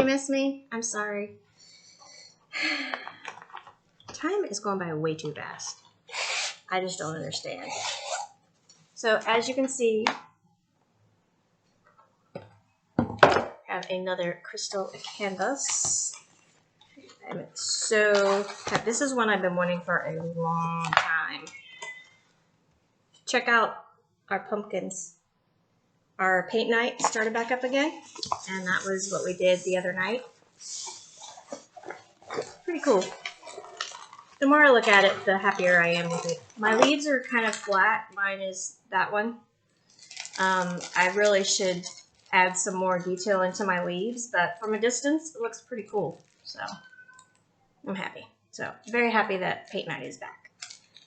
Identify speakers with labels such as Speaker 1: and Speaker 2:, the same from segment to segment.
Speaker 1: you miss me? I'm sorry. Time is going by way too fast. I just don't understand. So as you can see, I have another crystal canvas. I'm so happy. This is one I've been wanting for a long time. Check out our pumpkins. Our paint night started back up again, and that was what we did the other night. Pretty cool. The more I look at it, the happier I am with it. My leaves are kind of flat. Mine is that one. I really should add some more detail into my leaves, but from a distance, it looks pretty cool. So I'm happy. So very happy that paint night is back.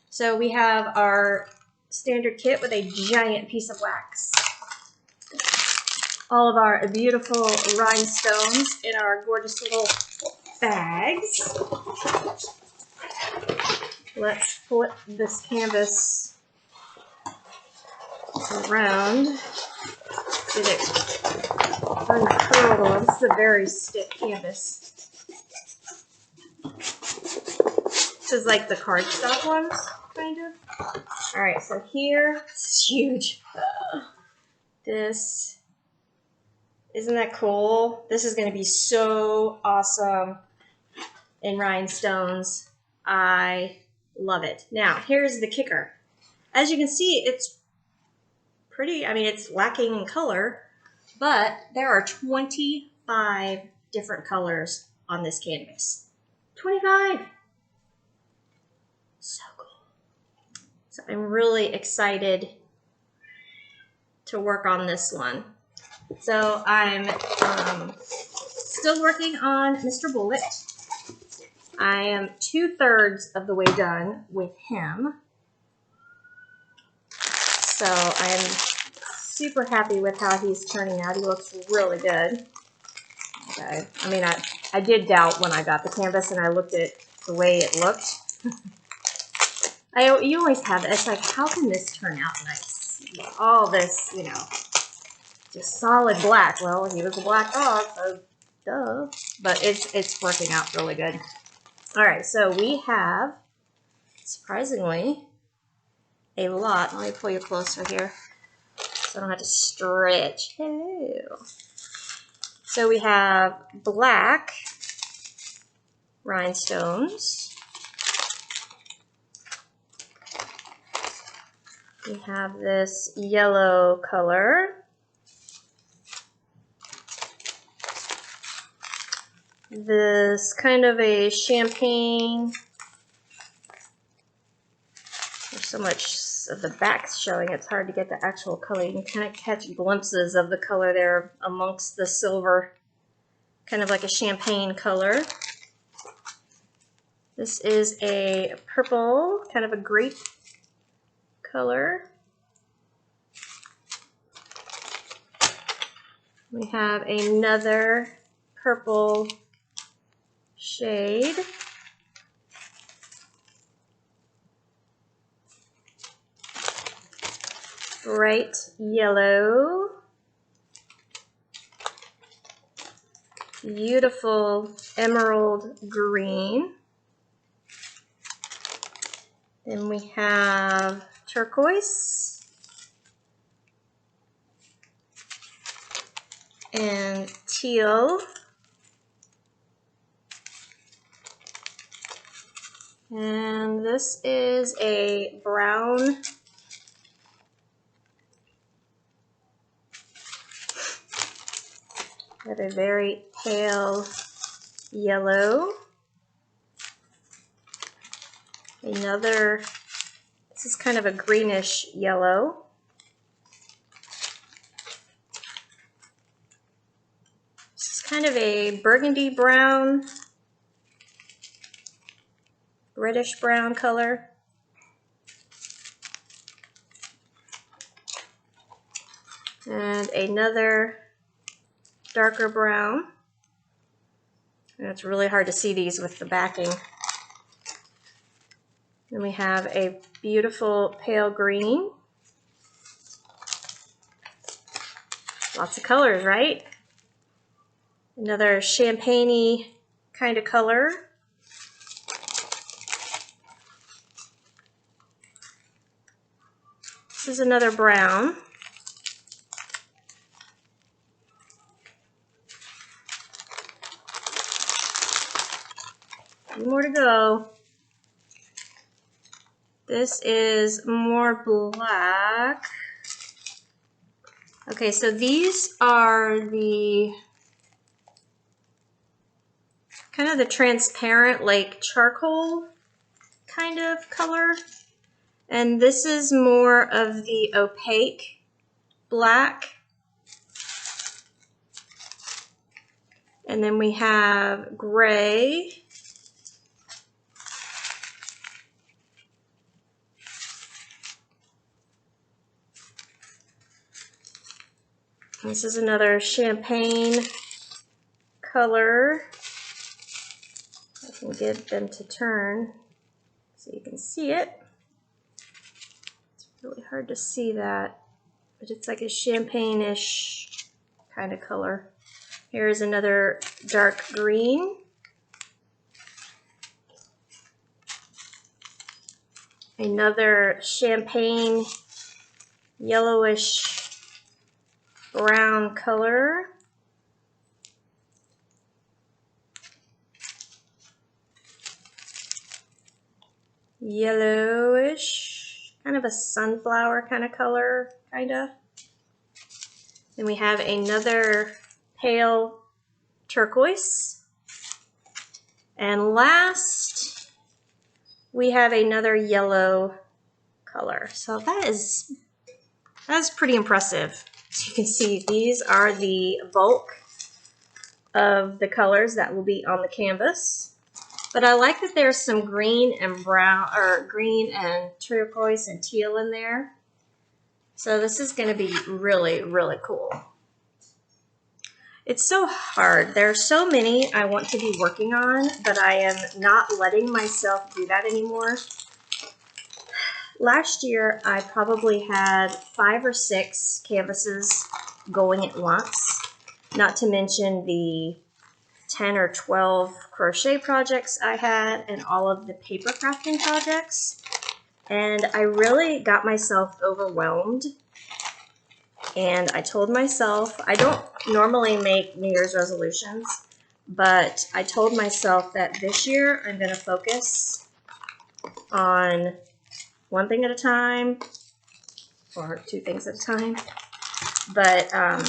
Speaker 1: So we have our standard kit with a giant piece of wax. All of our beautiful rhinestones in our gorgeous little bags. Let's flip this canvas around. Get it uncurled. This is a very stiff canvas. This is like the cardstock ones, kind of. Alright, so here, this is huge. This, isn't that cool? This is going to be so awesome in rhinestones. I love it. Now, here's the kicker. As you can see, it's pretty, I mean, it's lacking in color, but there are 25 different colors on this canvas. 25! So cool. So I'm really excited to work on this one. So I'm still working on Mr. Bullet. I am 2/3 of the way done with him. So I'm super happy with how he's turning out. He looks really good. Okay. I mean, I did doubt when I got the canvas and I looked at the way it looked. You always have it. It's like, how can this turn out nice? All this, you know, just solid black. Well, he was a black dog, so duh. But it's working out really good. All right, so we have, surprisingly, a lot. Let me pull you closer here so I don't have to stretch. Hello. So we have black rhinestones. We have this yellow color. This kind of a champagne. There's so much of the back showing, it's hard to get the actual color. You can kind of catch glimpses of the color there amongst the silver. Kind of like a champagne color. This is a purple, kind of a grape color. We have another purple shade. Bright yellow. Beautiful emerald green. Then we have turquoise. And teal. And this is a brown. Got a very pale yellow. Another, this is kind of a greenish yellow. This is kind of a burgundy brown, reddish brown color. And another darker brown. And it's really hard to see these with the backing. Then we have a beautiful pale green. Lots of colors, right? Another champagne-y kind of color. This is another brown. More to go. This is more black. Okay, so these are the kind of the transparent, like charcoal kind of color. And this is more of the opaque black. And then we have gray. This is another champagne color. I can get them to turn so you can see it. It's really hard to see that, but it's like a champagne-ish kind of color. Here's another dark green. Another champagne yellowish brown color. Yellowish, kind of a sunflower kind of color, kinda. Then we have another pale turquoise. And last, we have another yellow color. So that's pretty impressive. As you can see, these are the bulk of the colors that will be on the canvas. But I like that there's some green and brown, or green and turquoise and teal in there. So this is going to be really, really cool. It's so hard. There are so many I want to be working on, but I am not letting myself do that anymore. Last year, I probably had 5 or 6 canvases going at once, not to mention the 10 or 12 crochet projects I had and all of the paper crafting projects. And I really got myself overwhelmed. And I told myself, I don't normally make New Year's resolutions, but I told myself that this year I'm going to focus on one thing at a time, or 2 things at a time. But I'm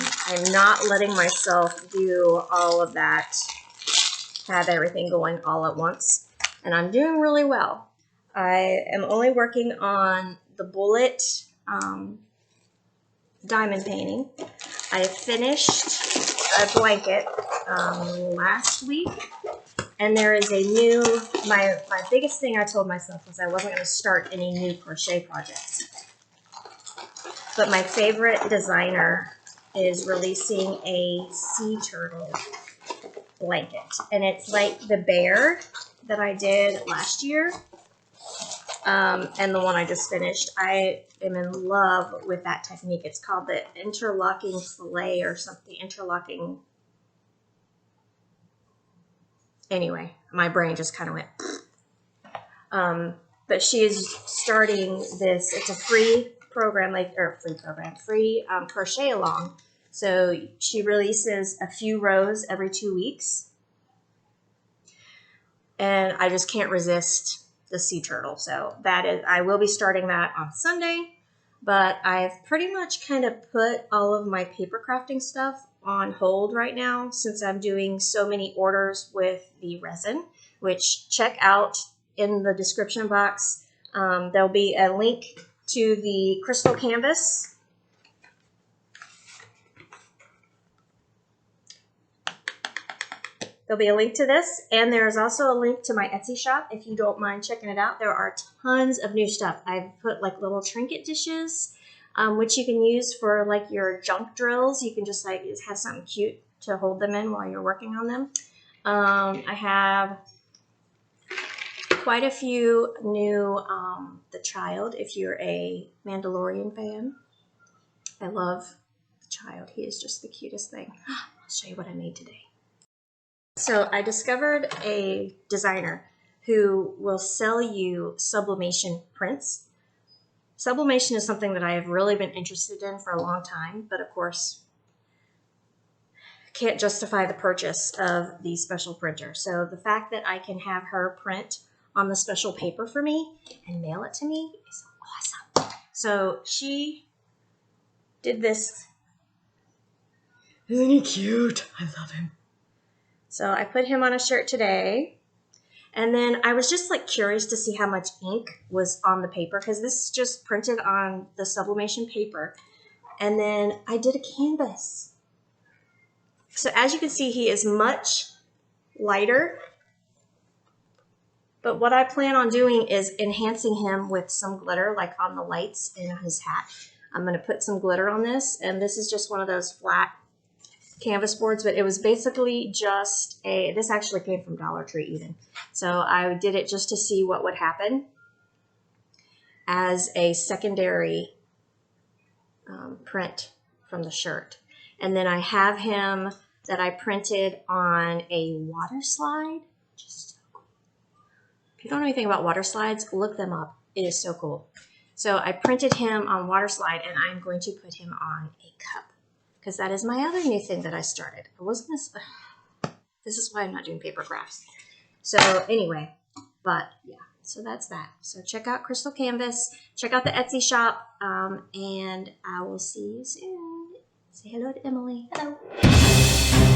Speaker 1: not letting myself do all of that, have everything going all at once. And I'm doing really well. I am only working on the bullet diamond painting. I finished a blanket last week. And there is a new, my biggest thing I told myself was I wasn't going to start any new crochet projects. But my favorite designer is releasing a sea turtle blanket. And it's like the bear that I did last year. And the one I just finished. I am in love with that technique. It's called the interlocking fillet or something. Interlocking. Anyway, my brain just kind of went. But she is starting this. It's a free program, free crochet along. So she releases a few rows every 2 weeks, and I just can't resist the sea turtle. So that is, I will be starting that on Sunday. But I've pretty much kind of put all of my paper crafting stuff on hold right now since I'm doing so many orders with the resin, which check out in the description box. There'll be a link to the crystal canvas. There'll be a link to this, and there's also a link to my Etsy shop if you don't mind checking it out. There are tons of new stuff. I've put like little trinket dishes, which you can use for like your junk drills. You can just like have something cute to hold them in while you're working on them. I have quite a few new The Child, if you're a Mandalorian fan. I love The Child. He is just the cutest thing. I'll show you what I made today. So I discovered a designer who will sell you sublimation prints. Sublimation is something that I have really been interested in for a long time, but of course can't justify the purchase of the special printer. So the fact that I can have her print on the special paper for me and mail it to me is awesome. So she did this. Isn't he cute? I love him. So I put him on a shirt today. And then I was just like curious to see how much ink was on the paper, because this is just printed on the sublimation paper. And then I did a canvas. So as you can see, he is much lighter. But what I plan on doing is enhancing him with some glitter, like on the lights in his hat. I'm going to put some glitter on this. And this is just one of those flat canvas boards, but it was basically just this actually came from Dollar Tree even. So I did it just to see what would happen as a secondary print from the shirt. And then I have him that I printed on a water slide. Just so cool. If you don't know anything about water slides, look them up. It is so cool. So I printed him on water slide, and I'm going to put him on a cup, because that is my other new thing that I started. This is why I'm not doing paper crafts. So anyway, but yeah, so that's that. So check out Crystal Canvas, check out the Etsy shop, and I will see you soon. Say hello to Emily. Hello.